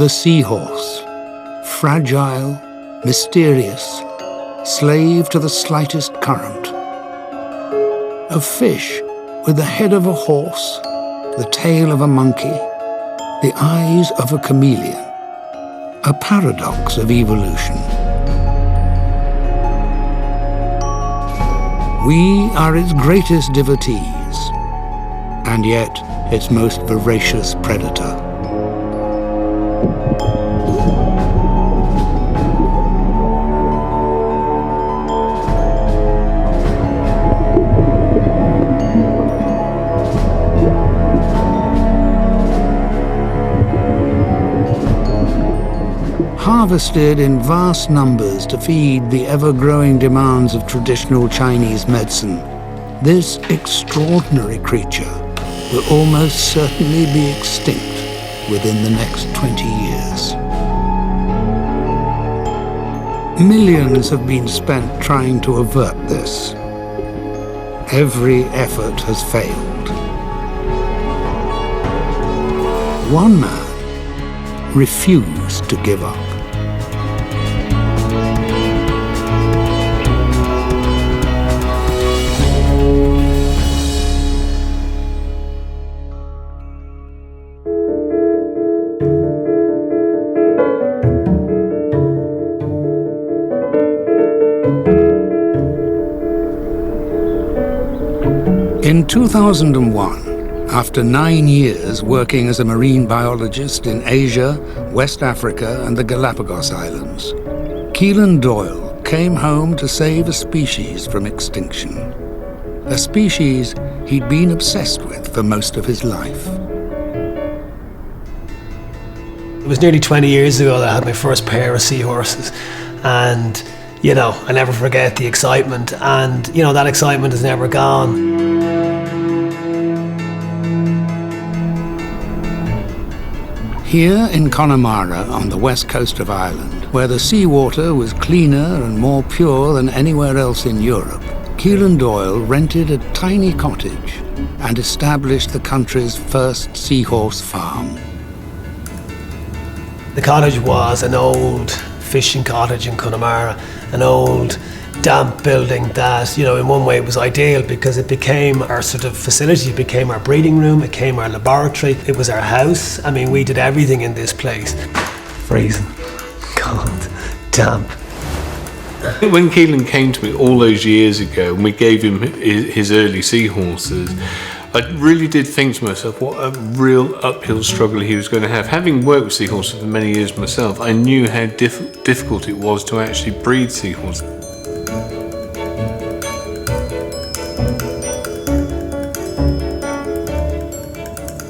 The seahorse, fragile, mysterious, slave to the slightest current. A fish with the head of a horse, the tail of a monkey, the eyes of a chameleon. A paradox of evolution. We are its greatest devotees, and yet its most voracious predator. Harvested in vast numbers to feed the ever-growing demands of traditional Chinese medicine, this extraordinary creature will almost certainly be extinct within the next 20 years. Millions have been spent trying to avert this. Every effort has failed. One man refused to give up. In 2001, after 9 years working as a marine biologist in Asia, West Africa, and the Galapagos Islands, Keelan Doyle came home to save a species from extinction. A species he'd been obsessed with for most of his life. It was nearly 20 years ago that I had my first pair of seahorses, and I never forget the excitement, and that excitement is never gone. Here in Connemara on the west coast of Ireland, where the seawater was cleaner and more pure than anywhere else in Europe, Keelan Doyle rented a tiny cottage and established the country's first seahorse farm. The cottage was an old fishing cottage in Connemara, an old damp building that, in one way was ideal because it became our sort of facility, it became our breeding room, it became our laboratory, it was our house. I mean, we did everything in this place. Freezing, cold, damp. When Keelan came to me all those years ago and we gave him his early seahorses, I really did think to myself what a real uphill struggle he was going to have. Having worked with seahorses for many years myself, I knew how difficult it was to actually breed seahorses.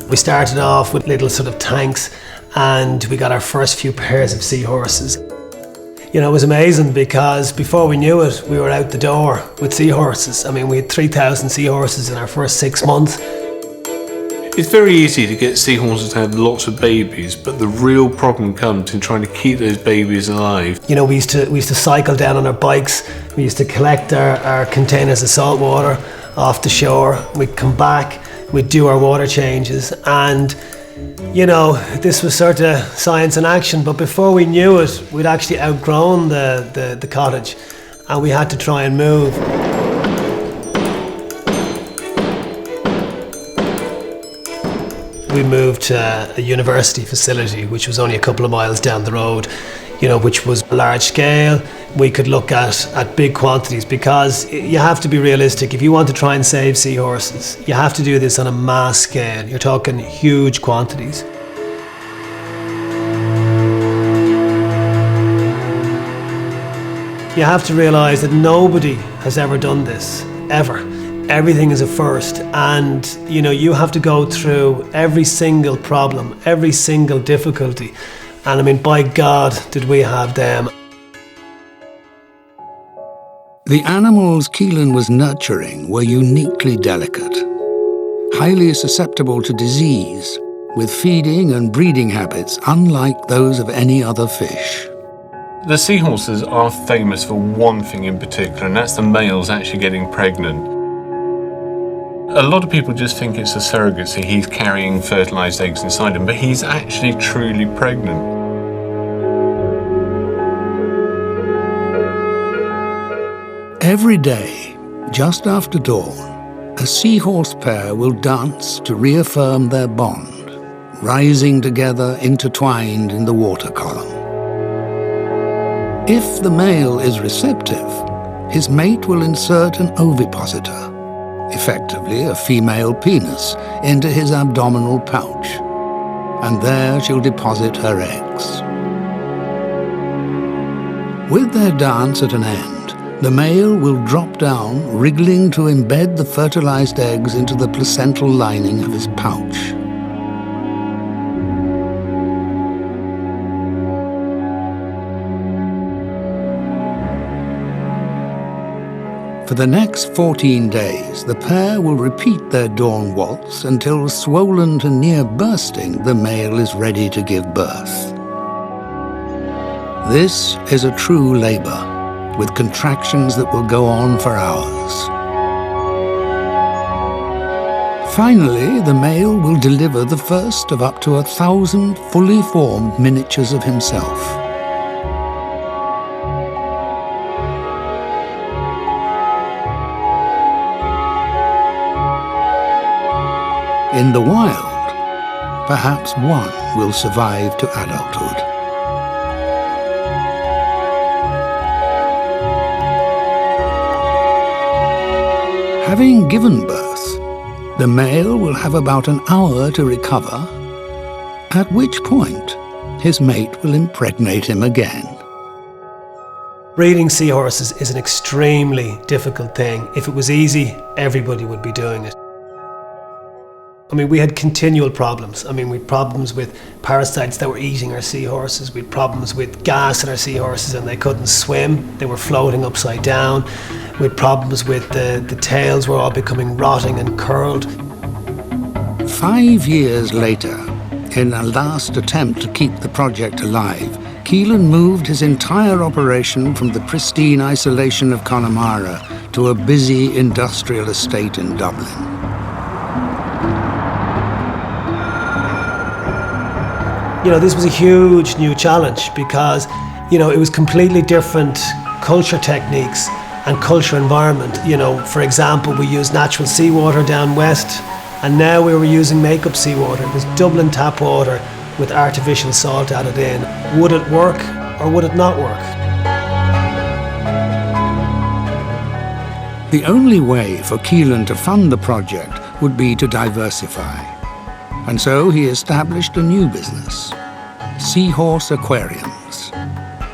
We started off with little sort of tanks and we got our first few pairs of seahorses. It was amazing because before we knew it, we were out the door with seahorses. I mean, we had 3,000 seahorses in our first 6 months. It's very easy to get seahorses to have lots of babies, but the real problem comes in trying to keep those babies alive. We used to cycle down on our bikes. We used to collect our containers of salt water off the shore. We'd come back, we'd do our water changes, and this was sort of science in action, but before we knew it, we'd actually outgrown the cottage and we had to try and move. We moved to a university facility, which was only a couple of miles down the road, which was large scale. We could look at big quantities because you have to be realistic. If you want to try and save seahorses, you have to do this on a mass scale. You're talking huge quantities. You have to realise that nobody has ever done this, ever. Everything is a first, and you have to go through every single problem, every single difficulty. And I mean, by God, did we have them. The animals Keelan was nurturing were uniquely delicate, highly susceptible to disease, with feeding and breeding habits unlike those of any other fish. The seahorses are famous for one thing in particular, and that's the males actually getting pregnant. A lot of people just think it's a surrogacy, he's carrying fertilised eggs inside him, but he's actually truly pregnant. Every day, just after dawn, a seahorse pair will dance to reaffirm their bond, rising together intertwined in the water column. If the male is receptive, his mate will insert an ovipositor, effectively a female penis, into his abdominal pouch, and there she'll deposit her eggs. With their dance at an end, the male will drop down, wriggling to embed the fertilized eggs into the placental lining of his pouch. For the next 14 days, the pair will repeat their dawn waltz until, swollen to near bursting, the male is ready to give birth. This is a true labor, with contractions that will go on for hours. Finally, the male will deliver the first of up to 1,000 fully formed miniatures of himself. In the wild, perhaps one will survive to adulthood. Having given birth, the male will have about an hour to recover, at which point his mate will impregnate him again. Breeding seahorses is an extremely difficult thing. If it was easy, everybody would be doing it. I mean, we had continual problems. I mean, we had problems with parasites that were eating our seahorses. We had problems with gas in our seahorses and they couldn't swim. They were floating upside down. We had problems with the tails were all becoming rotting and curled. 5 years later, in a last attempt to keep the project alive, Keelan moved his entire operation from the pristine isolation of Connemara to a busy industrial estate in Dublin. You know, this was a huge new challenge because, you know, it was completely different culture techniques and culture environment. You know, for example, we used natural seawater down west, and now we were using makeup seawater. It was Dublin tap water with artificial salt added in. Would it work or would it not work? The only way for Keelan to fund the project would be to diversify. And so he established a new business, Seahorse Aquariums,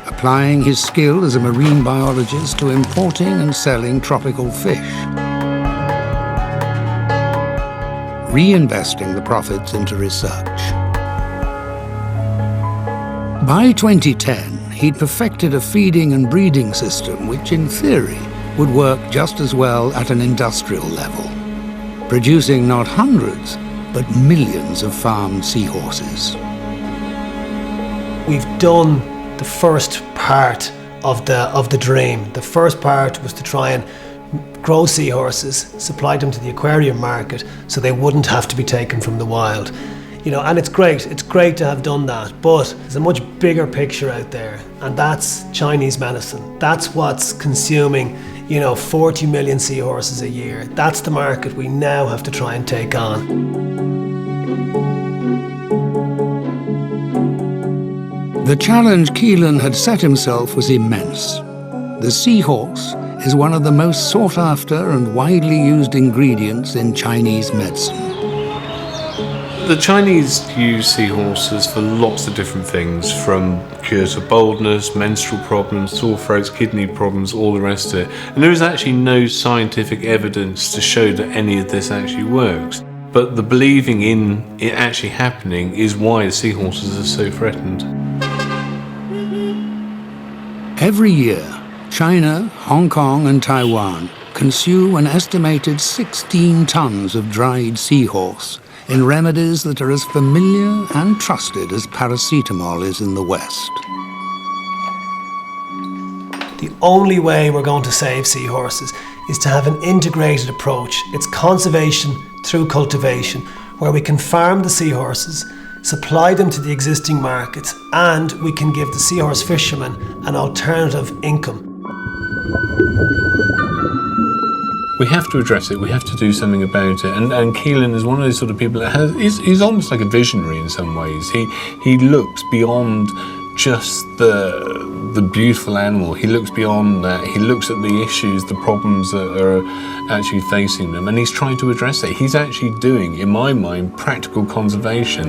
applying his skill as a marine biologist to importing and selling tropical fish, reinvesting the profits into research. By 2010, he'd perfected a feeding and breeding system which, in theory, would work just as well at an industrial level, producing not hundreds, but millions of farmed seahorses. We've done the first part of the dream. The first part was to try and grow seahorses, supply them to the aquarium market so they wouldn't have to be taken from the wild. You know, and it's great to have done that, but there's a much bigger picture out there, and that's Chinese medicine. That's what's consuming, you know, 40 million seahorses a year. That's the market we now have to try and take on. The challenge Keelan had set himself was immense. The seahorse is one of the most sought after and widely used ingredients in Chinese medicine. The Chinese use seahorses for lots of different things, from cures of baldness, menstrual problems, sore throats, kidney problems, all the rest of it. And there is actually no scientific evidence to show that any of this actually works. But the believing in it actually happening is why the seahorses are so threatened. Every year, China, Hong Kong and Taiwan consume an estimated 16 tons of dried seahorse in remedies that are as familiar and trusted as paracetamol is in the West. The only way we're going to save seahorses is to have an integrated approach. It's conservation through cultivation, where we can farm the seahorses, supply them to the existing markets, and we can give the seahorse fishermen an alternative income. We have to address it. We have to do something about it. And Keelan is one of those sort of people that he's almost like a visionary in some ways. He looks beyond just the beautiful animal. He looks beyond that. He looks at the issues, the problems that are actually facing them, and he's trying to address it. He's actually doing, in my mind, practical conservation.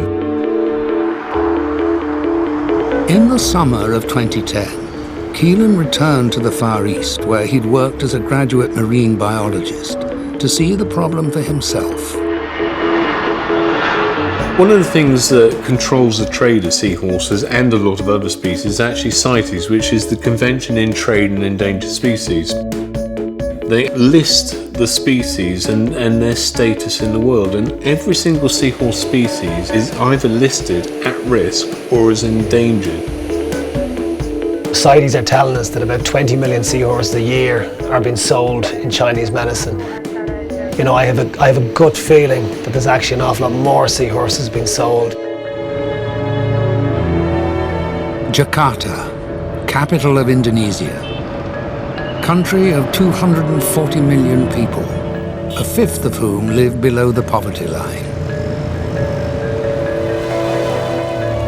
In the summer of 2010, Keelan returned to the Far East, where he'd worked as a graduate marine biologist, to see the problem for himself. One of the things that controls the trade of seahorses and a lot of other species is actually CITES, which is the Convention in Trade in Endangered Species. They list the species and their status in the world, and every single seahorse species is either listed at risk or is endangered. CITES are telling us that about 20 million seahorses a year are being sold in Chinese medicine. You know, I have a gut feeling that there's actually an awful lot more seahorses being sold. Jakarta, capital of Indonesia. Country of 240 million people, a fifth of whom live below the poverty line.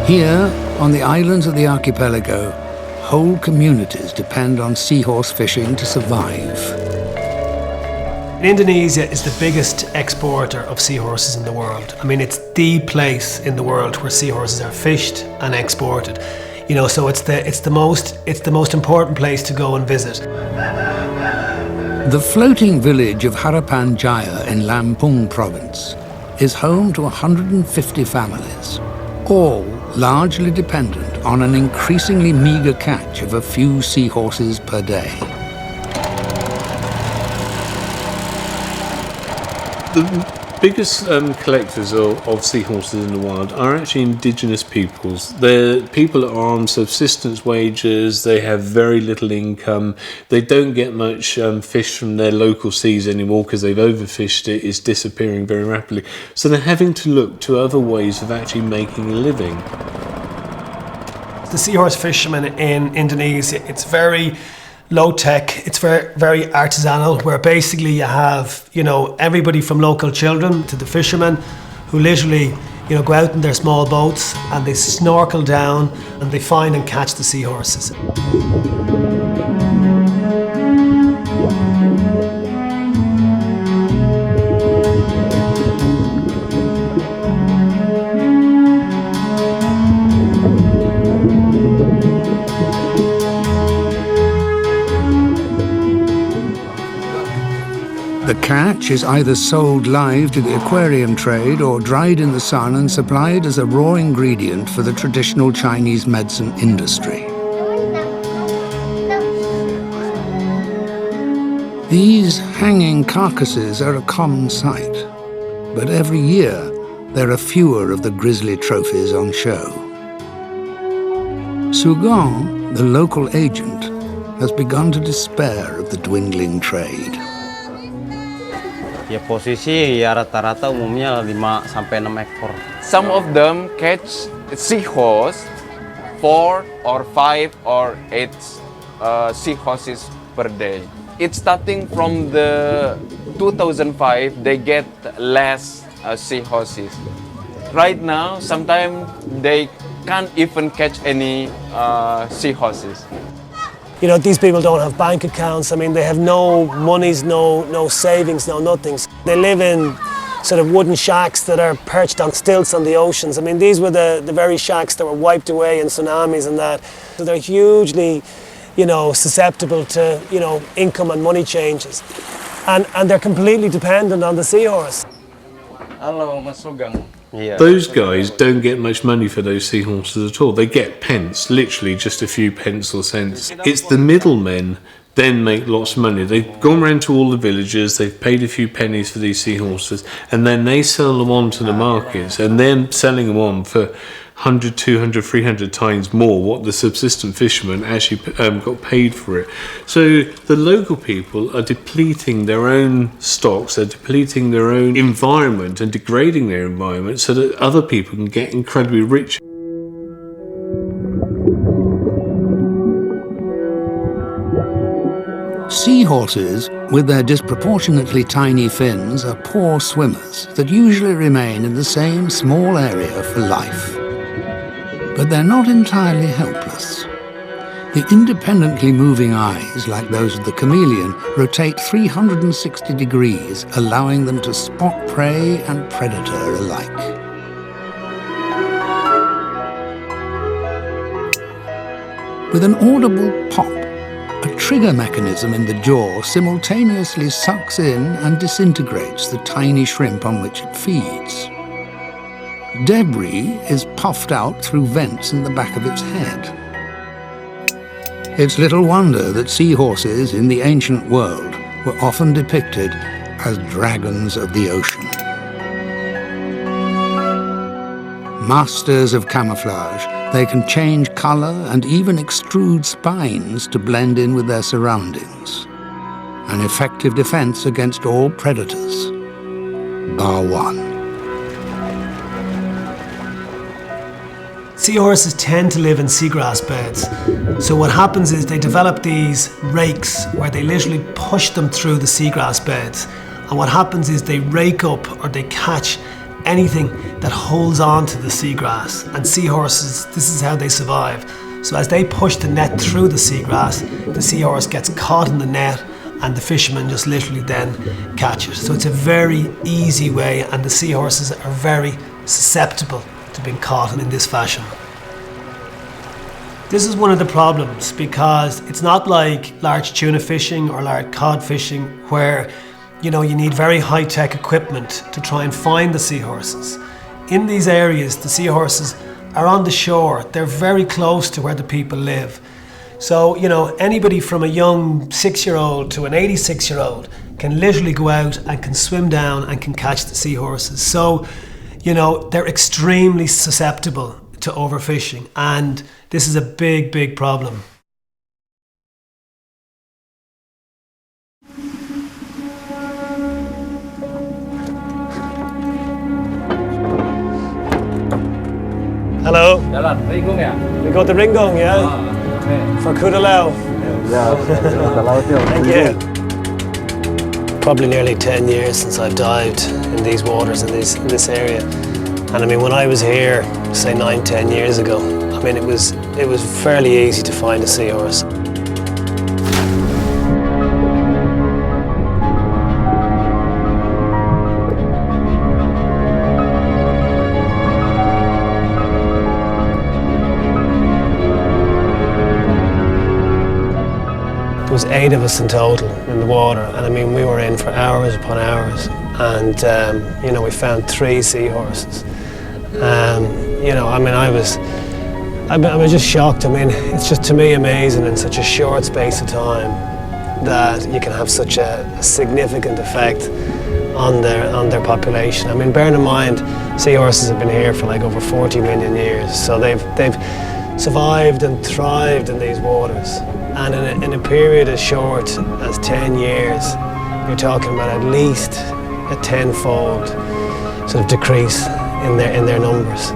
Here, on the islands of the archipelago, whole communities depend on seahorse fishing to survive. Indonesia is the biggest exporter of seahorses in the world. I mean, it's the place in the world where seahorses are fished and exported. You know, so it's the most important place to go and visit. The floating village of Harapan Jaya in Lampung province is home to 150 families, all largely dependent on an increasingly meager catch of a few seahorses per day. The biggest collectors of seahorses in the wild are actually indigenous peoples. They're people that are on subsistence wages, they have very little income, they don't get much fish from their local seas anymore because they've overfished it, it's disappearing very rapidly. So they're having to look to other ways of actually making a living. The seahorse fishermen in Indonesia, it's very low tech, it's very artisanal, where basically you have, you know, everybody from local children to the fishermen who literally, you know, go out in their small boats and they snorkel down and they find and catch the seahorses. The catch is either sold live to the aquarium trade or dried in the sun and supplied as a raw ingredient for the traditional Chinese medicine industry. These hanging carcasses are a common sight, but every year there are fewer of the grisly trophies on show. Sugong, the local agent, has begun to despair of the dwindling trade. Ya posisi ya rata-rata umumnya 5-6 ekor. Some of them catch seahorse 4 or 5 or 8 seahorses per day. It's starting from the 2005 they get less seahorses. Right now sometimes they can't even catch any seahorses. You know, these people don't have bank accounts. I mean, they have no monies, no savings, no nothings. They live in sort of wooden shacks that are perched on stilts on the oceans. I mean, these were the very shacks that were wiped away in tsunamis and that. So they're hugely, you know, susceptible to, you know, income and money changes. And they're completely dependent on the seahorse. Halo, Mas Sugeng. Those guys don't get much money for those seahorses at all. They get pence, literally just a few pence or cents. It's the middlemen then make lots of money. They've gone around to all the villages, they've paid a few pennies for these seahorses, and then they sell them on to the markets, and they're selling them on for 100, 200, 300 times more what the subsistent fishermen actually got paid for it. So the local people are depleting their own stocks, they're depleting their own environment and degrading their environment so that other people can get incredibly rich. Seahorses, with their disproportionately tiny fins, are poor swimmers that usually remain in the same small area for life. But they're not entirely helpless. The independently moving eyes, like those of the chameleon, rotate 360 degrees, allowing them to spot prey and predator alike. With an audible pop, a trigger mechanism in the jaw simultaneously sucks in and disintegrates the tiny shrimp on which it feeds. Debris is puffed out through vents in the back of its head. It's little wonder that seahorses in the ancient world were often depicted as dragons of the ocean. Masters of camouflage, they can change color and even extrude spines to blend in with their surroundings. An effective defense against all predators, bar one. Seahorses tend to live in seagrass beds. So what happens is they develop these rakes where they literally push them through the seagrass beds. And what happens is they rake up or they catch anything that holds on to the seagrass. And seahorses, this is how they survive. So as they push the net through the seagrass, the seahorse gets caught in the net and the fisherman just literally then catch it. So it's a very easy way, and the seahorses are very susceptible to being caught in this fashion. This is one of the problems because it's not like large tuna fishing or large cod fishing where you need very high-tech equipment to try and find the seahorses. In these areas, the seahorses are on the shore. They're very close to where the people live. So, anybody from a young 6-year-old to an 86-year-old can literally go out and can swim down and can catch the seahorses. So, they're extremely susceptible to overfishing, and this is a big, big problem. Hello. Jalan, Ringung ya? We got the Ringgong, yeah? For Kudalao. Thank you. Probably nearly 10 years since I've dived in these waters, in this area. And I mean, when I was here, say 9-10 years ago, I mean, it was fairly easy to find a seahorse. There was 8 of us in total in the water, and I mean, we were in for hours upon hours, and we found 3 seahorses. I mean, I was just shocked. I mean, it's just to me amazing in such a short space of time that you can have such a significant effect on their population. I mean, bearing in mind, seahorses have been here for like over 40 million years, so they've survived and thrived in these waters. And in a period as short as 10 years, you're talking about at least a 10-fold sort of decrease in their numbers.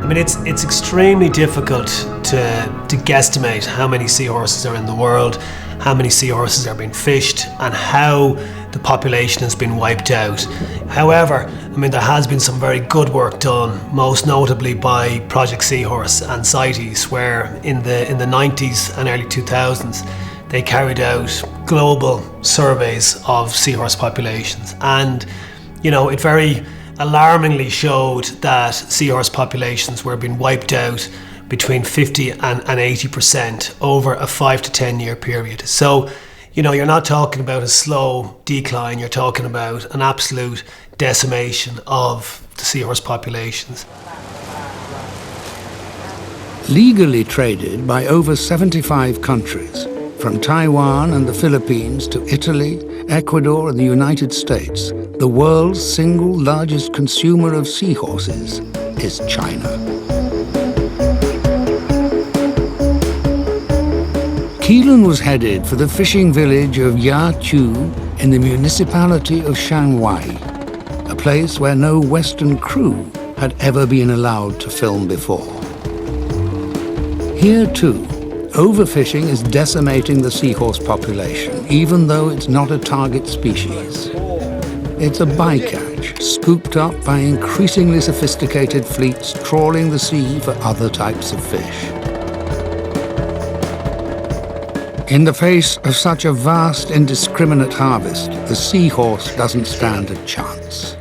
I mean, it's extremely difficult to guesstimate how many seahorses are in the world, how many seahorses are being fished, and how the population has been wiped out. However, I mean, there has been some very good work done, most notably by Project Seahorse and CITES, where in the 90s and early 2000s, they carried out global surveys of seahorse populations. And, it very alarmingly showed that seahorse populations were being wiped out between 50 and 80% over a 5 to 10 year period. So, you're not talking about a slow decline, you're talking about an absolute decimation of the seahorse populations. Legally traded by over 75 countries, from Taiwan and the Philippines to Italy, Ecuador and the United States, the world's single largest consumer of seahorses is China. Keelan was headed for the fishing village of Yaqiu in the municipality of Shanghai, a place where no Western crew had ever been allowed to film before. Here too, Overfishing is decimating the seahorse population, even though it's not a target species. It's a bycatch, scooped up by increasingly sophisticated fleets trawling the sea for other types of fish. In the face of such a vast, indiscriminate harvest, the seahorse doesn't stand a chance.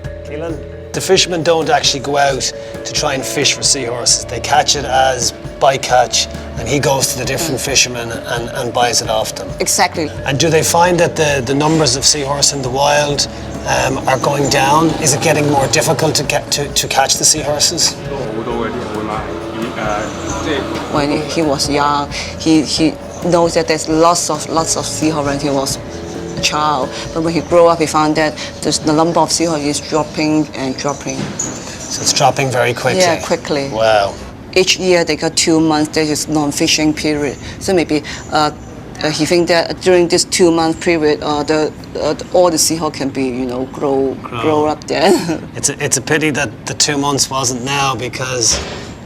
The fishermen don't actually go out to try and fish for seahorses. They catch it as bycatch, and he goes to the different fishermen and buys it off them. Exactly. And do they find that the numbers of seahorse in the wild are going down? Is it getting more difficult to catch the seahorses? When he was young, he knows that there's lots of seahorse when he was a child. But when he grew up, he found that the number of seahorses is dropping and dropping. So it's dropping very quickly? Yeah, quickly. Wow. Each year they got 2 months, there is non-fishing period. So maybe he thinks that during this 2-month period, all the seahorse can be, grow up there. It's a pity that the 2 months wasn't now, because,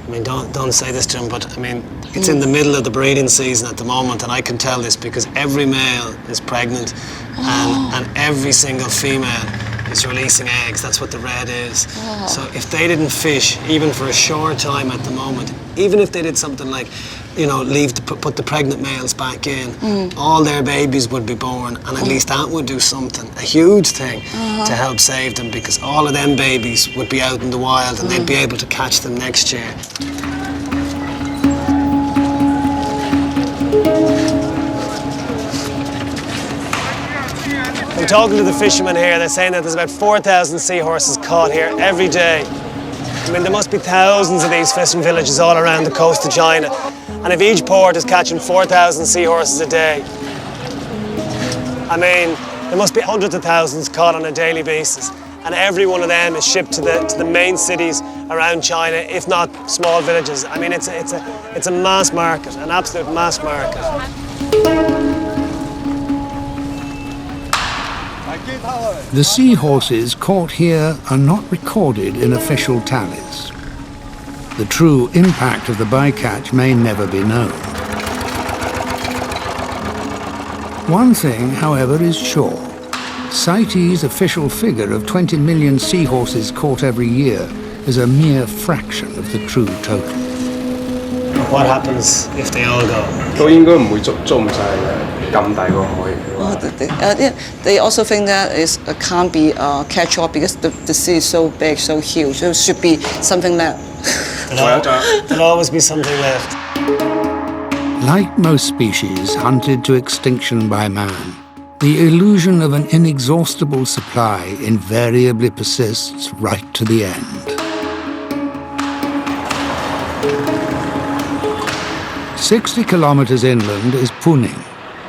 I mean, don't say this to him, but I mean, it's in the middle of the breeding season at the moment, and I can tell this because every male is pregnant, and every single female is releasing eggs. That's what the red is. So if they didn't fish, even for a short time at the moment, even if they did something like, put the pregnant males back in, all their babies would be born, and at least that would do something, a huge thing, to help save them, because all of them babies would be out in the wild, and they'd be able to catch them next year. I'm talking to the fishermen here. They're saying that there's about 4,000 seahorses caught here every day. I mean, there must be thousands of these fishing villages all around the coast of China. And if each port is catching 4,000 seahorses a day, I mean, there must be hundreds of thousands caught on a daily basis. And every one of them is shipped to the main cities around China, if not small villages. I mean, it's a mass market, an absolute mass market. The seahorses caught here are not recorded in official tallies. The true impact of the bycatch may never be known. One thing, however, is sure. CITES' official figure of 20 million seahorses caught every year is a mere fraction of the true total. What happens if they all go? They also think that it can't be catch all because the sea is so big, so huge. So it should be something left. There'll always be something left. Like most species hunted to extinction by man, the illusion of an inexhaustible supply invariably persists right to the end. 60 kilometers inland is Puning,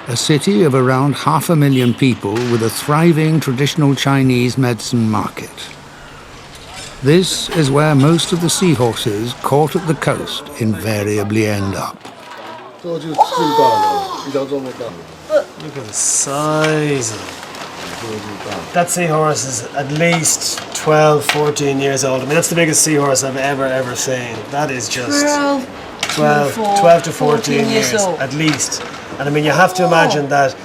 a city of around 500,000 people with a thriving traditional Chinese medicine market. This is where most of the seahorses caught at the coast invariably end up. Look at the size. That seahorse is at least 12, 14 years old. I mean, that's the biggest seahorse I've ever seen. That is just 12 to 14 years old. At least. And I mean, you have to imagine that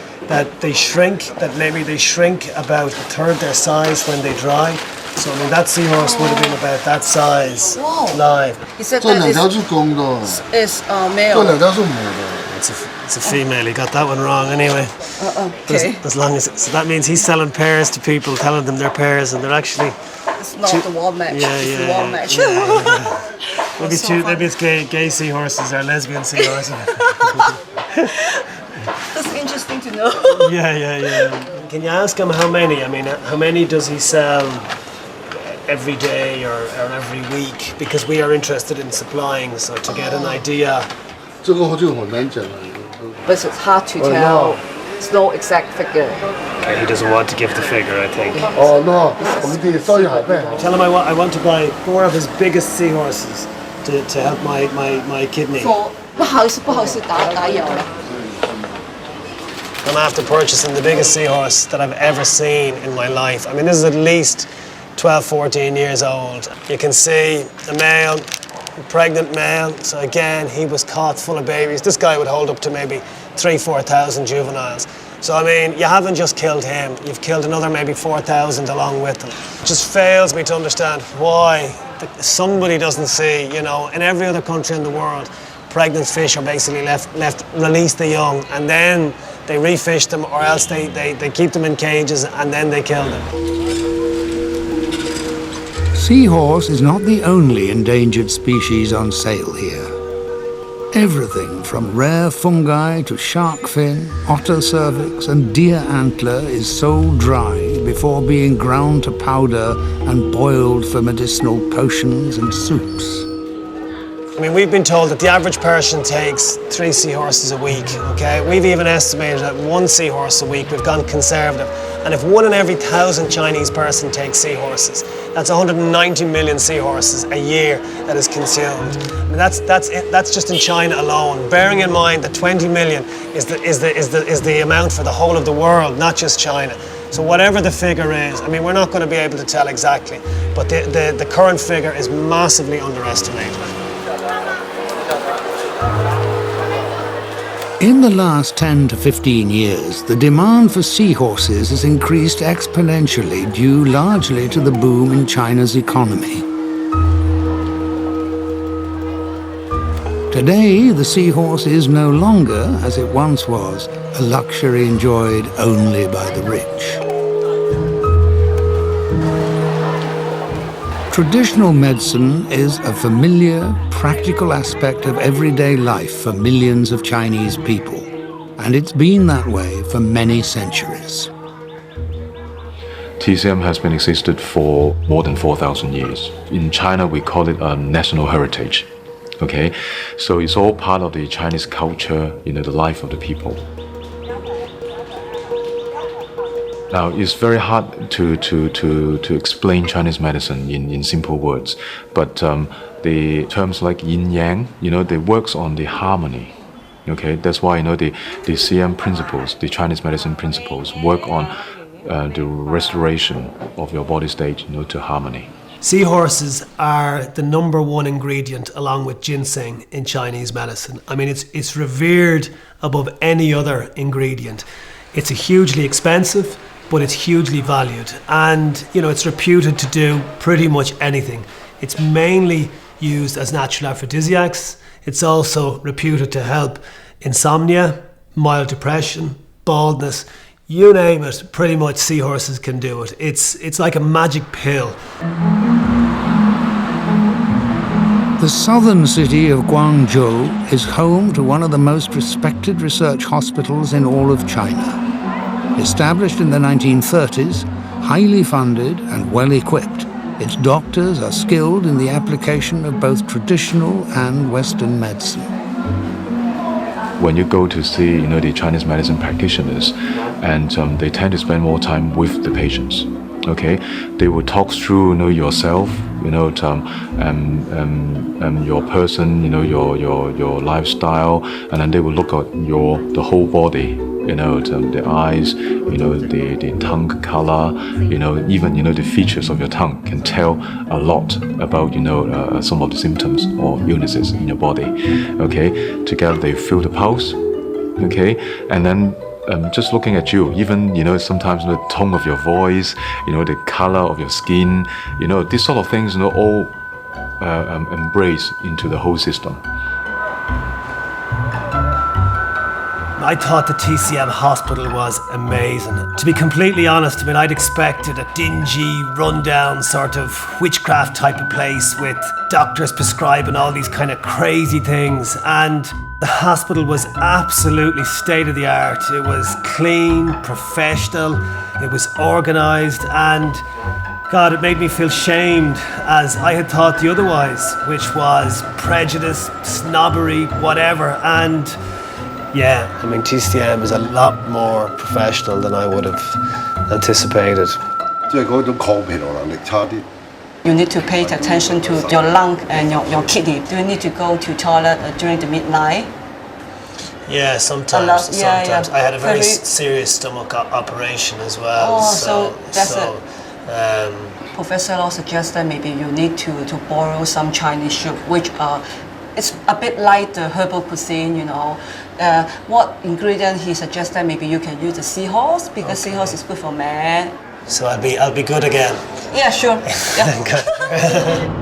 they shrink, that maybe they shrink about a third their size when they dry. So I mean, that seahorse would have been about that size live. He said that is male. It's a female. He got that one wrong anyway. Okay. As long as so that means he's selling pairs to people, telling them they're pairs, and they're actually. It's not the wall match. It's the wall match. Maybe it's gay seahorses or lesbian seahorses. That's interesting to know. Yeah. Can you ask him how many? I mean, how many does he sell every day or every week? Because we are interested in supplying, so to get an idea. But it's hard to tell. It's no exact figure. He doesn't want to give the figure, I think. Oh no, Tell him I want to buy 4 of his biggest seahorses to help my kidney. 不好意思，打扰了。 I'm after purchasing the biggest seahorse that I've ever seen in my life. I mean, this is at least 12, 14 years old. You can see the male pregnant male. So again, he was caught full of babies. This guy would hold up to maybe 3,000-4,000 juveniles. So I mean, you haven't just killed him, you've killed another maybe 4,000 along with him. It just fails me to understand why somebody doesn't see, you know, in every other country in the world, pregnant fish are basically release the young, and then they refish them, or else they keep them in cages and then they kill them. Seahorse is not the only endangered species on sale here. Everything from rare fungi to shark fin, otter cervix and deer antler is sold dry before being ground to powder and boiled for medicinal potions and soups. I mean, we've been told that the average person takes 3 seahorses a week, okay? We've even estimated that 1 seahorse a week. We've gone conservative. And if 1 in every 1,000 Chinese person takes seahorses, that's 190 million seahorses a year that is consumed. I mean, that's just in China alone. Bearing in mind that 20 million is the amount for the whole of the world, not just China. So whatever the figure is, I mean, we're not going to be able to tell exactly, but the current figure is massively underestimated. In the last 10 to 15 years, the demand for seahorses has increased exponentially due largely to the boom in China's economy. Today, the seahorse is no longer, as it once was, a luxury enjoyed only by the rich. Traditional medicine is a familiar, practical aspect of everyday life for millions of Chinese people, and it's been that way for many centuries. TCM has been existed for more than 4,000 years. In China, we call it a national heritage. Okay, so it's all part of the Chinese culture, you know, the life of the people. Now, it's very hard to explain Chinese medicine in simple words, but the terms like yin-yang, you know, they works on the harmony. Okay, that's why, you know, the CM principles, the Chinese medicine principles, work on the restoration of your body state, you know, to harmony. Seahorses are the #1 ingredient, along with ginseng, in Chinese medicine. I mean, it's revered above any other ingredient. It's a hugely expensive, but it's hugely valued, and you know, it's reputed to do pretty much anything. It's mainly used as natural aphrodisiacs. It's also reputed to help insomnia, mild depression, baldness, you name it, pretty much seahorses can do it. It's like a magic pill. The southern city of Guangzhou is home to one of the most respected research hospitals in all of China. Established in the 1930s, highly funded and well equipped, its doctors are skilled in the application of both traditional and Western medicine. When you go to see, you know, the Chinese medicine practitioners, and they tend to spend more time with the patients. Okay, they will talk through, you know, yourself, you know, your person, you know, your lifestyle, and then they will look at the whole body. You know, the eyes, you know, the tongue color, you know, even, you know, the features of your tongue can tell a lot about, you know, some of the symptoms or illnesses in your body. Okay, together they feel the pulse. Okay, and then just looking at you, even, you know, sometimes, you know, the tone of your voice, you know, the color of your skin, you know, these sort of things, you know, all embrace into the whole system. I thought the TCM hospital was amazing. To be completely honest, I mean, I'd expected a dingy, rundown sort of witchcraft type of place with doctors prescribing all these kind of crazy things, and the hospital was absolutely state of the art. It was clean, professional, it was organised, and God, it made me feel shamed, as I had thought the otherwise, which was prejudice, snobbery, whatever. And yeah, I mean, TCM is a lot more professional than I would have anticipated. You need to pay attention to your lung and your kidney. Do you need to go to toilet during the midnight? Yeah, sometimes. Sometimes. I had a very serious stomach operation as well. Oh, so that's Professor Law suggested maybe you need to borrow some Chinese soup, which it's a bit like the herbal cuisine, you know. What ingredient he suggested maybe you can use the seahorse because seahorse is good for man. So I'll be good again. Yeah, sure. Yeah.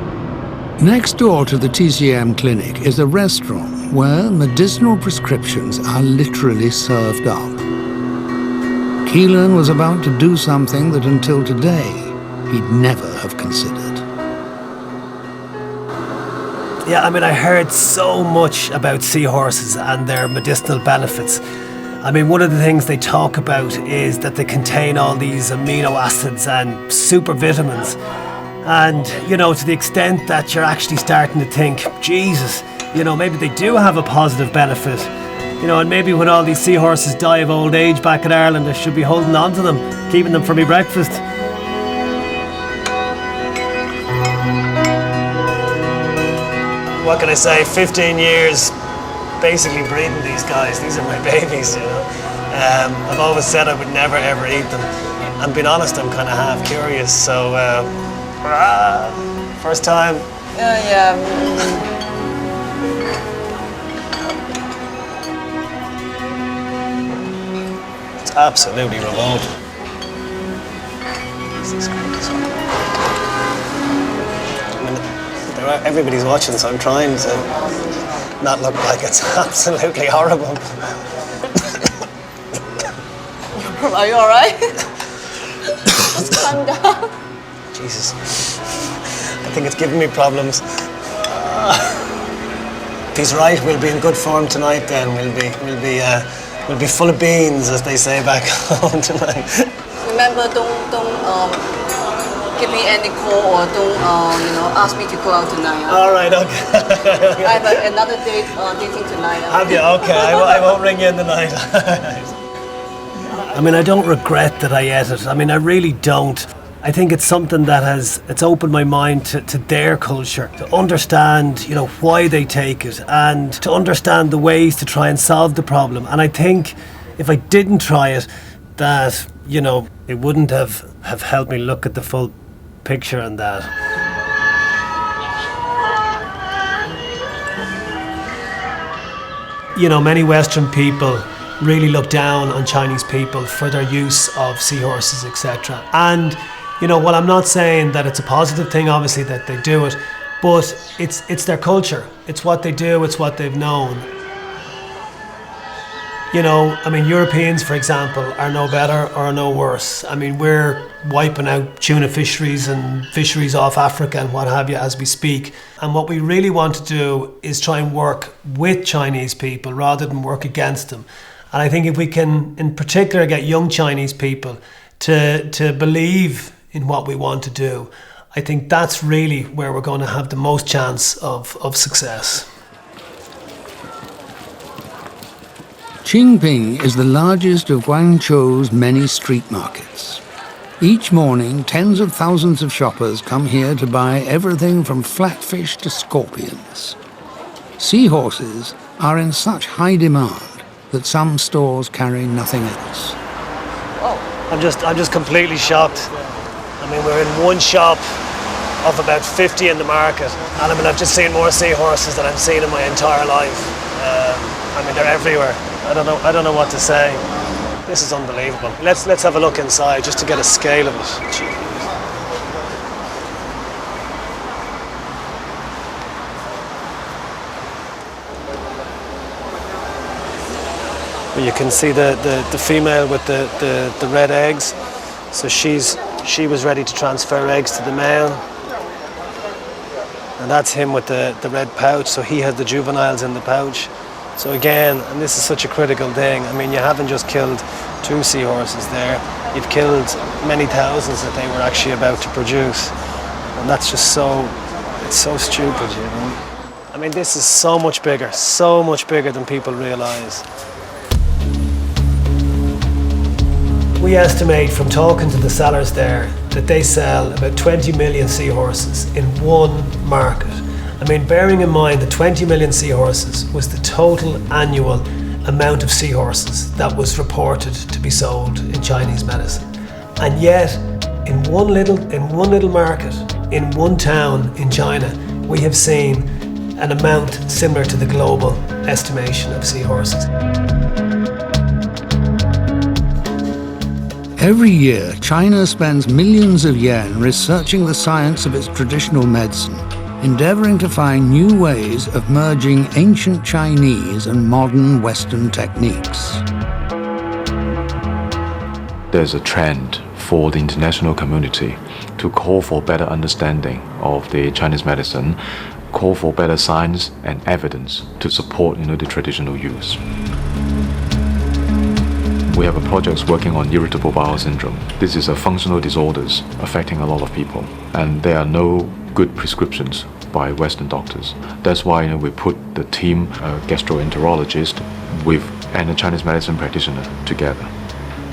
Next door to the TCM clinic is a restaurant where medicinal prescriptions are literally served up. Keelan was about to do something that until today he'd never have considered. Yeah, I mean, I heard so much about seahorses and their medicinal benefits. I mean, one of the things they talk about is that they contain all these amino acids and super vitamins. And, you know, to the extent that you're actually starting to think, Jesus, you know, maybe they do have a positive benefit. You know, and maybe when all these seahorses die of old age back in Ireland, I should be holding on to them, keeping them for me breakfast. What can I say? 15 years basically breeding these guys. These are my babies, you know. I've always said I would never ever eat them. And being honest, I'm kind of half curious. So, first time. Yeah. It's absolutely remote. Everybody's watching, so I'm trying to not look like it's absolutely horrible. Are you alright? Just calm down. Jesus, I think it's giving me problems. If he's right, we'll be in good form tonight. Then we'll be full of beans, as they say back home tonight. Remember, don't give me any call or don't ask me to go out tonight. All right, okay. I have another date dating tonight. Have you? Okay, I won't ring you in the night. I mean, I don't regret that I ate it. I mean, I really don't. I think it's something that it's opened my mind to their culture, to understand, you know, why they take it and to understand the ways to try and solve the problem. And I think if I didn't try it, that, you know, it wouldn't have helped me look at the full picture and that. You know, many Western people really look down on Chinese people for their use of seahorses, etc. And, you know, while I'm not saying that it's a positive thing, obviously, that they do it, but it's their culture. It's what they do, it's what they've known. You know, I mean, Europeans, for example, are no better or no worse. I mean, we're wiping out tuna fisheries and fisheries off Africa and what have you as we speak. And what we really want to do is try and work with Chinese people rather than work against them. And I think if we can, in particular, get young Chinese people to believe in what we want to do, I think that's really where we're going to have the most chance of success. Qingping is the largest of Guangzhou's many street markets. Each morning, tens of thousands of shoppers come here to buy everything from flatfish to scorpions. Seahorses are in such high demand that some stores carry nothing else. Oh, I'm just completely shocked. I mean, we're in one shop of about 50 in the market, and I mean, I've just seen more seahorses than I've seen in my entire life. I mean, they're everywhere. I don't know what to say. This is unbelievable. Let's have a look inside just to get a scale of it. Jeez. Well, you can see the female with the red eggs. So she was ready to transfer eggs to the male. And that's him with the red pouch, so he had the juveniles in the pouch. So again, and this is such a critical thing, I mean, you haven't just killed 2 seahorses there, you've killed many thousands that they were actually about to produce. And that's just it's so stupid, you know. I mean, this is so much bigger than people realise. We estimate from talking to the sellers there that they sell about 20 million seahorses in one market. I mean, bearing in mind that 20 million seahorses was the total annual amount of seahorses that was reported to be sold in Chinese medicine. And yet, in one little market, in one town in China, we have seen an amount similar to the global estimation of seahorses. Every year, China spends millions of yen researching the science of its traditional medicine, endeavoring to find new ways of merging ancient Chinese and modern Western techniques. There's a trend for the international community to call for better understanding of the Chinese medicine, call for better science and evidence to support the traditional use. We have a project working on irritable bowel syndrome. This is a functional disorders affecting a lot of people, and there are no good prescriptions by Western doctors. That's why we put the team, a gastroenterologist and a Chinese medicine practitioner together.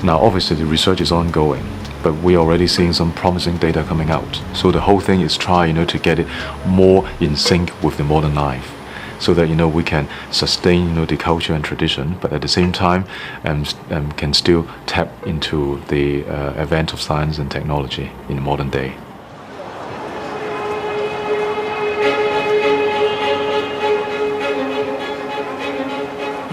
Now, obviously, the research is ongoing, but we're already seeing some promising data coming out. So the whole thing is try, to get it more in sync with the modern life, so that we can sustain the culture and tradition, but at the same time can still tap into the advent of science and technology in the modern day.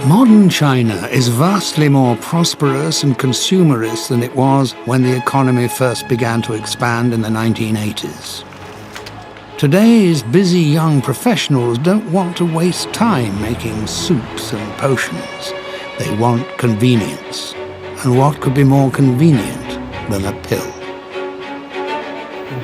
Modern China is vastly more prosperous and consumerist than it was when the economy first began to expand in the 1980s. Today's busy young professionals don't want to waste time making soups and potions. They want convenience. And what could be more convenient than a pill?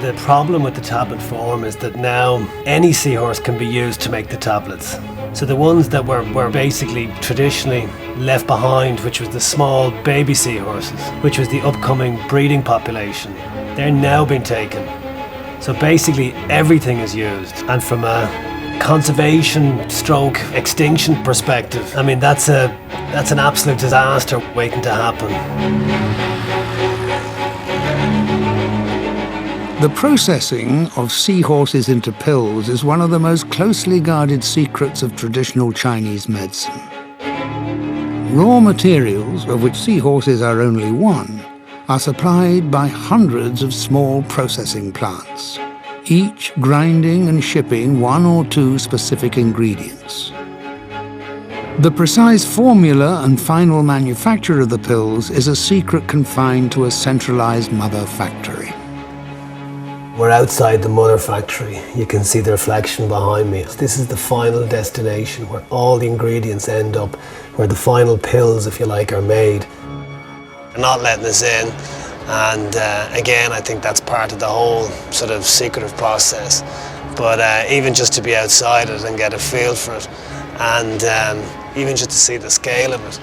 The problem with the tablet form is that now any seahorse can be used to make the tablets. So the ones that were basically traditionally left behind, which was the small baby seahorses, which was the upcoming breeding population, they're now being taken. So basically everything is used, and from a conservation stroke extinction perspective, I mean that's an absolute disaster waiting to happen. The processing of seahorses into pills is one of the most closely guarded secrets of traditional Chinese medicine. Raw materials, of which seahorses are only one, are supplied by hundreds of small processing plants, each grinding and shipping one or two specific ingredients. The precise formula and final manufacture of the pills is a secret confined to a centralized mother factory. We're outside the mother factory. You can see the reflection behind me. This is the final destination where all the ingredients end up, where the final pills, if you like, are made. They're not letting us in, and again, I think that's part of the whole sort of secretive process. But even just to be outside it and get a feel for it, and even just to see the scale of it.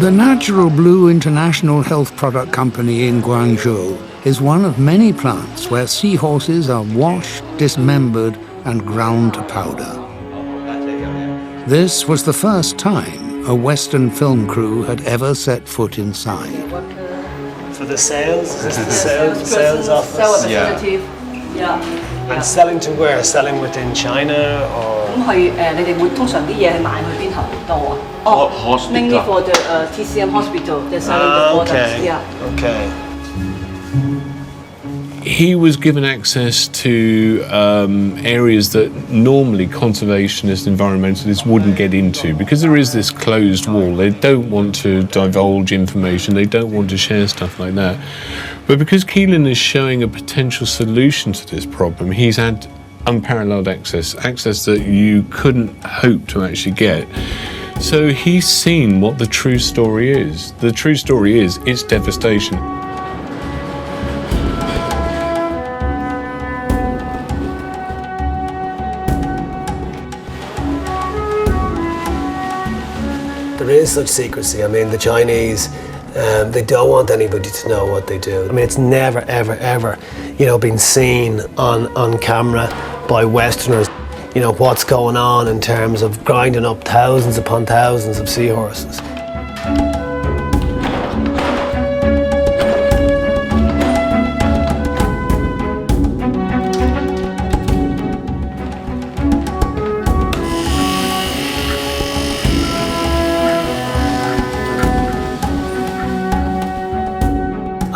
The Natural Blue International Health Product Company in Guangzhou is one of many plants where seahorses are washed, dismembered, and ground to powder. This was the first time a Western film crew had ever set foot inside. For the sales, is this the sales office? Yeah. And selling to where? Selling within China or? 咁佢你哋會通常啲嘢係賣去邊頭多啊？ Hospital. Mainly for the TCM hospital, they're selling the products. Okay. Yeah. Okay. He was given access to areas that normally conservationists, environmentalists wouldn't get into, because there is this closed wall. They don't want to divulge information, they don't want to share stuff like that. But because Keelan is showing a potential solution to this problem, he's had unparalleled access that you couldn't hope to actually get. So he's seen what the true story is. The true story is it's devastation. There is such secrecy. I mean, the Chinese, they don't want anybody to know what they do. I mean, it's never, ever, ever, been seen on camera by Westerners, what's going on in terms of grinding up thousands upon thousands of seahorses.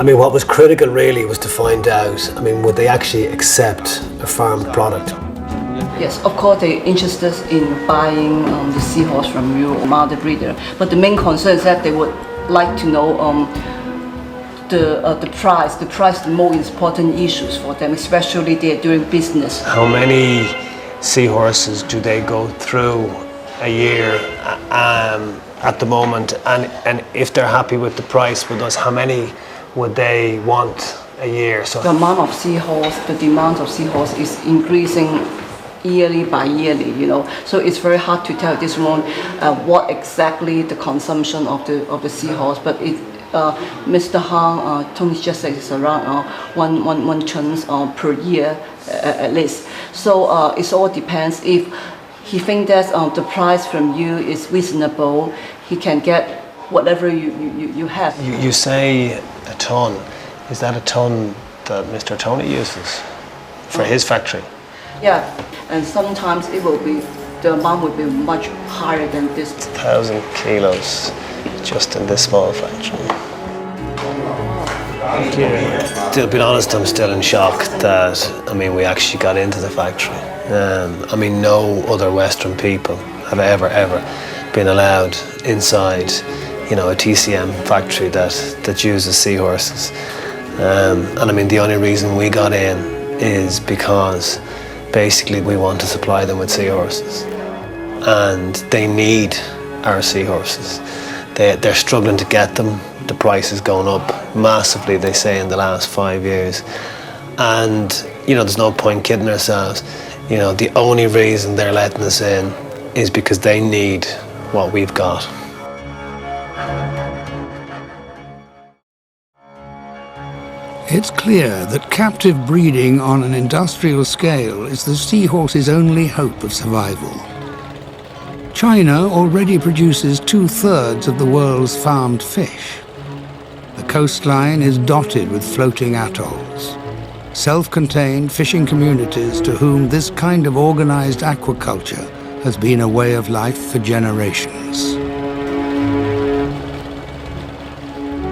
I mean, what was critical really was to find out, I mean, would they actually accept a farmed product? Yes, of course they're interested in buying the seahorse from you, mother breeder. But the main concern is that they would like to know the price. The price is the most important issues for them, especially they're doing business. How many seahorses do they go through a year at the moment? And if they're happy with the price with us, how many would they want a year? So the amount of seahorse, the demand of seahorse is increasing yearly by yearly, you know. So it's very hard to tell this one what exactly the consumption of the seahorse, but it. Mr. Han, Tony just said it's around one tons per year at least. So it all depends. If he thinks that the price from you is reasonable, he can get whatever you have. You say a ton. Is that a ton that Mr. Tony uses for his factory? Yeah, and sometimes it will be, the amount will be much higher than this. 1,000 kilos just in this small factory. To be honest, I'm still in shock that, I mean, we actually got into the factory. I mean, no other Western people have ever been allowed inside, you know, a TCM factory that uses seahorses. And I mean, the only reason we got in is because basically we want to supply them with seahorses. And they need our seahorses. They're struggling to get them. The price is going up massively, they say, in the last 5 years. And, you know, there's no point kidding ourselves. You know, the only reason they're letting us in is because they need what we've got. It's clear that captive breeding on an industrial scale is the seahorse's only hope of survival. China already produces 2/3 of the world's farmed fish. The coastline is dotted with floating atolls, self-contained fishing communities to whom this kind of organized aquaculture has been a way of life for generations.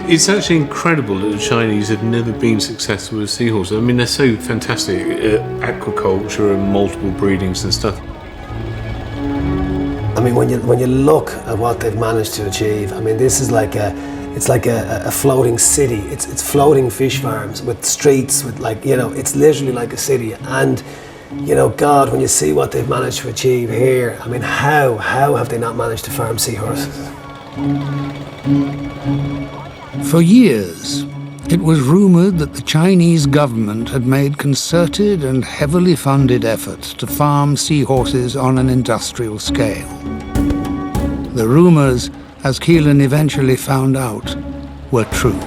It's actually incredible that the Chinese have never been successful with seahorses. I mean, they're so fantastic at aquaculture and multiple breedings and stuff. I mean, when you look at what they've managed to achieve, I mean, this is like a floating city. It's floating fish farms with streets, with, like, you know, it's literally like a city. And, you know, God, when you see what they've managed to achieve here, I mean, how have they not managed to farm seahorses? For years, it was rumored that the Chinese government had made concerted and heavily funded efforts to farm seahorses on an industrial scale. The rumors, as Keelan eventually found out, were true.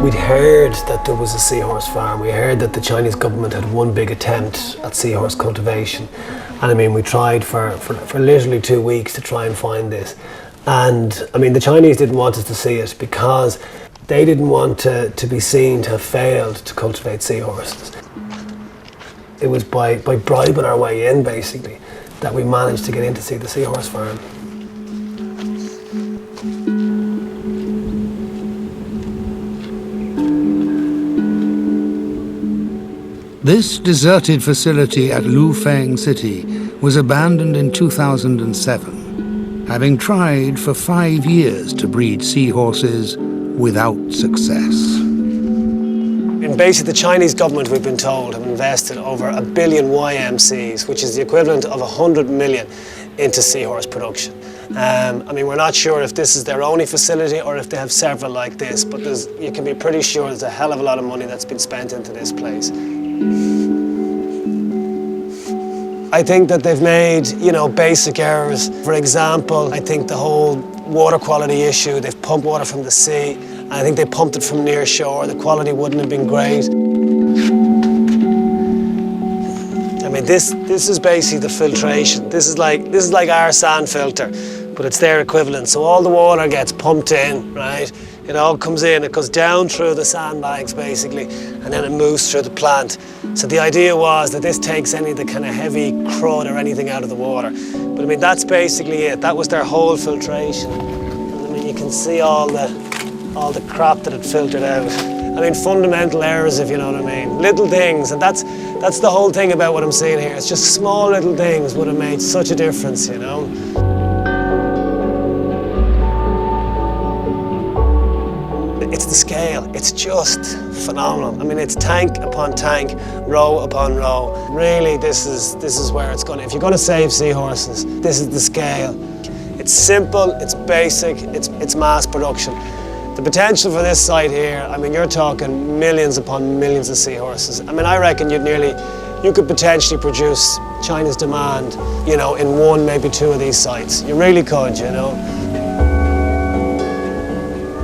We'd heard that there was a seahorse farm. We heard that the Chinese government had one big attempt at seahorse cultivation. And I mean, we tried for literally 2 weeks to try and find this. And I mean, the Chinese didn't want us to see it because they didn't want to be seen to have failed to cultivate seahorses. It was by bribing our way in, basically, that we managed to get in to see the seahorse farm. This deserted facility at Lufeng City was abandoned in 2007, having tried for 5 years to breed seahorses without success. And basically, the Chinese government, we've been told, have invested over 1 billion YMCs, which is the equivalent of 100 million into seahorse production. I mean, we're not sure if this is their only facility or if they have several like this, but you can be pretty sure there's a hell of a lot of money that's been spent into this place. I think that they've made, you know, basic errors. For example, I think the whole water quality issue, they've pumped water from the sea. I think they pumped it from near shore. The quality wouldn't have been great. I mean, this is basically the filtration. This is like our sand filter, but it's their equivalent. So all the water gets pumped in, right? It all comes in, it goes down through the sandbags basically, and then it moves through the plant. So the idea was that this takes any of the kind of heavy crud or anything out of the water. But I mean, that's basically it. That was their whole filtration. And I mean, you can see all the crap that it filtered out. I mean, fundamental errors, if you know what I mean. Little things, and that's the whole thing about what I'm seeing here. It's just small little things would have made such a difference, you know. It's the scale. It's just phenomenal. I mean, it's tank upon tank, row upon row. Really, this is where it's going. If you're going to save seahorses, this is the scale. It's simple. It's basic. It's mass production. The potential for this site here, I mean, you're talking millions upon millions of seahorses. I mean, I reckon you could potentially produce China's demand, you know, in one, maybe two of these sites. You really could, you know.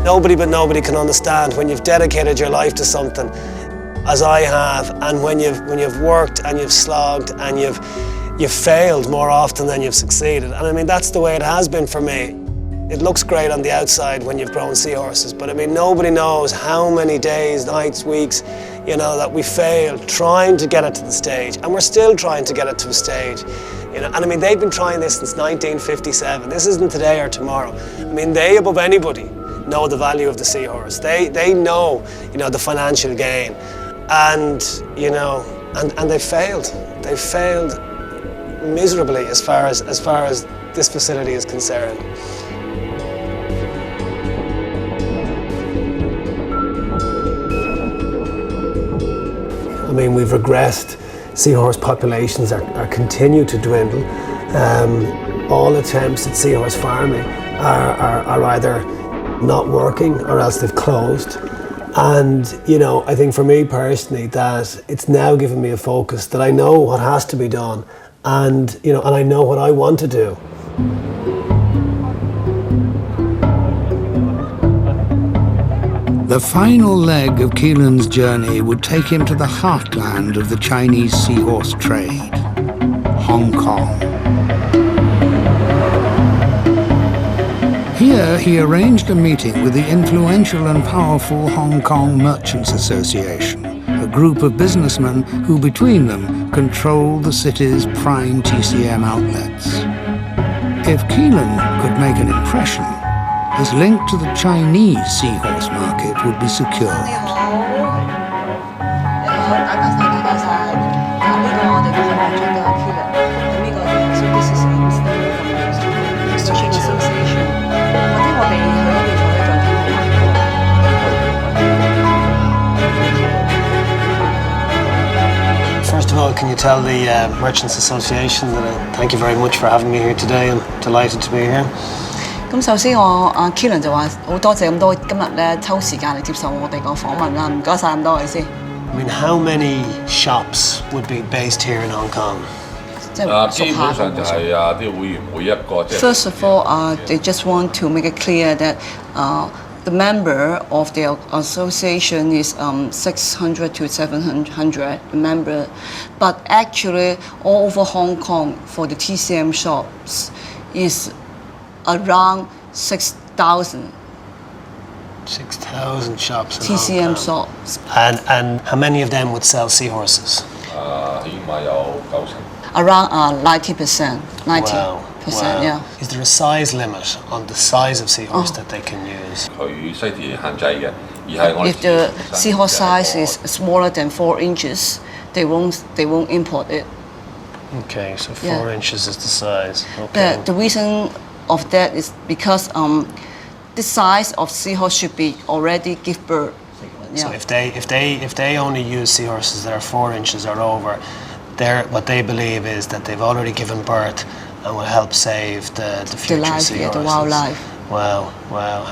Nobody but nobody can understand when you've dedicated your life to something, as I have, and when you've worked and you've slogged and you've failed more often than you've succeeded. And I mean, that's the way it has been for me. It looks great on the outside when you've grown seahorses, but I mean, nobody knows how many days, nights, weeks, you know, that we failed trying to get it to the stage, and we're still trying to get it to a stage. You know, and I mean, they've been trying this since 1957. This isn't today or tomorrow. I mean, they, above anybody, know the value of the seahorse. They know, you know, the financial gain, and you know, and they failed. They failed miserably as far as this facility is concerned. I mean, we've regressed. Seahorse populations are continue to dwindle. All attempts at seahorse farming are either not working or else they've closed. And, you know, I think for me personally that it's now given me a focus that I know what has to be done, and, you know, and I know what I want to do. The final leg of Keelan's journey would take him to the heartland of the Chinese seahorse trade, Hong Kong. Here he arranged a meeting with the influential and powerful Hong Kong Merchants Association, a group of businessmen who between them control the city's prime TCM outlets. If Keelan could make an impression, his link to the Chinese seahorse market would be secured. First of all, can you tell the Merchants Association that thank you very much for having me here today. I'm delighted to be here. 咁首先我Keelan 就話好多謝咁多今日咧抽時間嚟接受我哋個訪問啦，唔該晒咁多位先。I mean, how many shops would be based here in Hong Kong? 即係基本上就係啲會員每一個即係。First of all, they just want to make it clear that the member of the association is 600 to 700 member, but actually all over Hong Kong for the TCM shops is around 6,000. 6,000 shops in TCM Hong Kong. shops. And how many of them would sell seahorses? 起碼有90%。 Around 90%. 90%, Wow. yeah. Is there a size limit on the size of seahorse that they can use? 佢西鐵限制嘅，而係我哋 If the seahorse size is smaller than 4 inches, they won't import it. Okay, so 4 Yeah. inches is the size. Okay. The reason of that is because the size of seahorse should be already give birth. So Yeah. if they only use seahorses that are 4 inches or over, what they believe is that they've already given birth and will help save the future life, seahorses. yeah, the wildlife. Wow.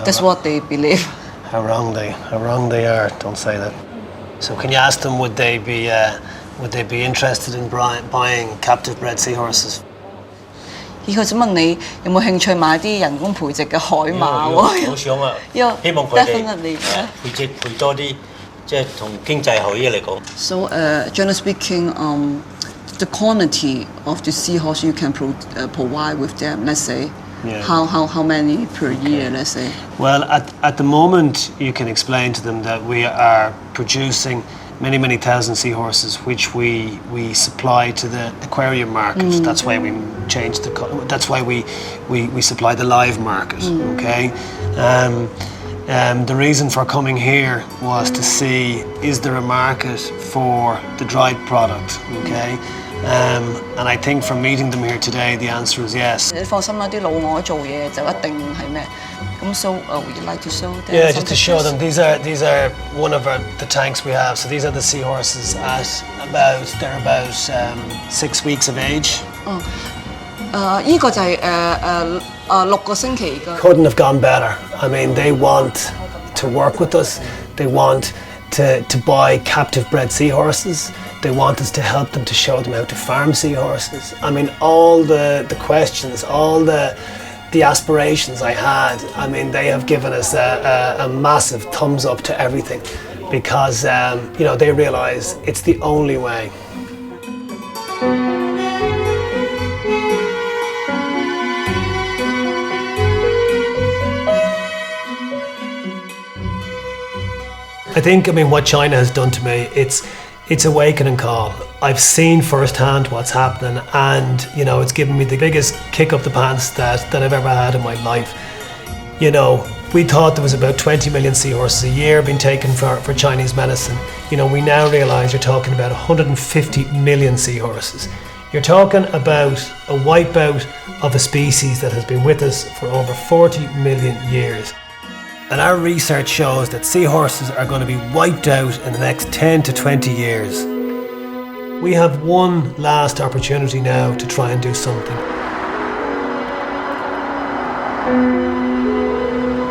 That's what they believe. How wrong they are. Don't say that. So can you ask them would they be interested in buying captive bred seahorses? 佢想問你有冇興趣買啲人工培植嘅海馬喎？好想啊！ Yeah, 希望佢哋 definitely. Yeah. 培多啲，即係同經濟效益嚟講。 So, generally speaking, the quantity of the seahorse you can provide with them, let's say, Yeah. how many per year, let's say? Well, at the moment, you can explain to them that we are producing many thousand seahorses, which we supply to the aquarium market. That's why we changed that's why we supply the live market. Okay. The reason for coming here was to see, is there a market for the dried product? Okay. And I think from meeting them here today, the answer is yes. 你放心啦，啲老鵝做嘢就一定係咩？咁 so would you like to show them? Yeah, just to show them. These are one of the tanks we have. So these are the seahorses at they're about 6 weeks of age. 呢個就係6個星期嘅。 Couldn't have gone better. I mean, they want to work with us. They want to buy captive bred seahorses. They want us to help them, to show them how to farm seahorses. I mean, all the questions, all the aspirations I had, I mean, they have given us a massive thumbs up to everything, because you know, they realise it's the only way. I think, I mean, what China has done to me, it's a wakening call. I've seen firsthand what's happening, and you know, it's given me the biggest kick up the pants that I've ever had in my life. You know, we thought there was about 20 million seahorses a year being taken for Chinese medicine. You know, we now realise you're talking about 150 million seahorses. You're talking about a wipeout of a species that has been with us for over 40 million years. And our research shows that seahorses are going to be wiped out in the next 10 to 20 years. We have one last opportunity now to try and do something.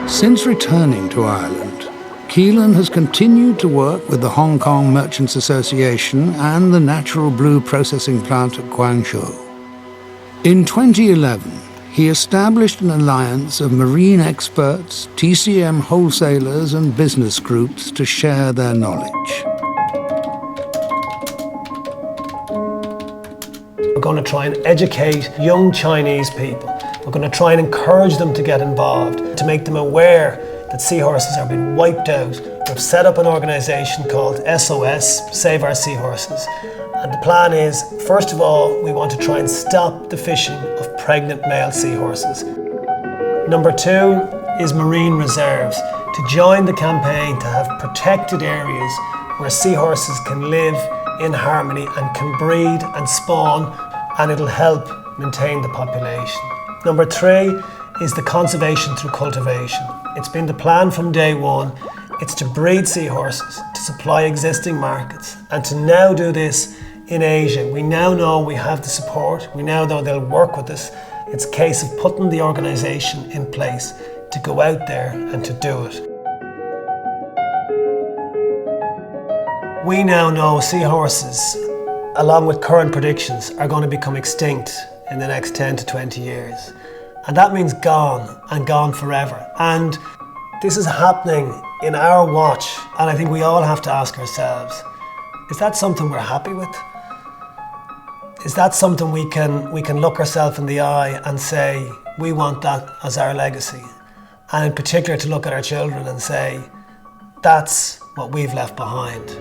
Since returning to Ireland, Keelan has continued to work with the Hong Kong Merchants Association and the Natural Blue Processing Plant at Guangzhou. In 2011, he established an alliance of marine experts, TCM wholesalers and business groups to share their knowledge. We're going to try and educate young Chinese people. We're going to try and encourage them to get involved, to make them aware that seahorses are being wiped out. We've set up an organisation called SOS, Save Our Seahorses. And the plan is, first of all, we want to try and stop the fishing of pregnant male seahorses. Number 2 is marine reserves, to join the campaign to have protected areas where seahorses can live in harmony and can breed and spawn, and it'll help maintain the population. Number 3 is the conservation through cultivation. It's been the plan from day one. It's to breed seahorses, to supply existing markets, and to now do this in Asia. We now know we have the support. We now know they'll work with us. It's a case of putting the organisation in place to go out there and to do it. We now know seahorses, along with current predictions, are going to become extinct in the next 10 to 20 years. And that means gone, and gone forever. And this is happening in our watch, and I think we all have to ask ourselves, is that something we're happy with? Is that something we can look ourselves in the eye and say, we want that as our legacy? And in particular, to look at our children and say, that's what we've left behind.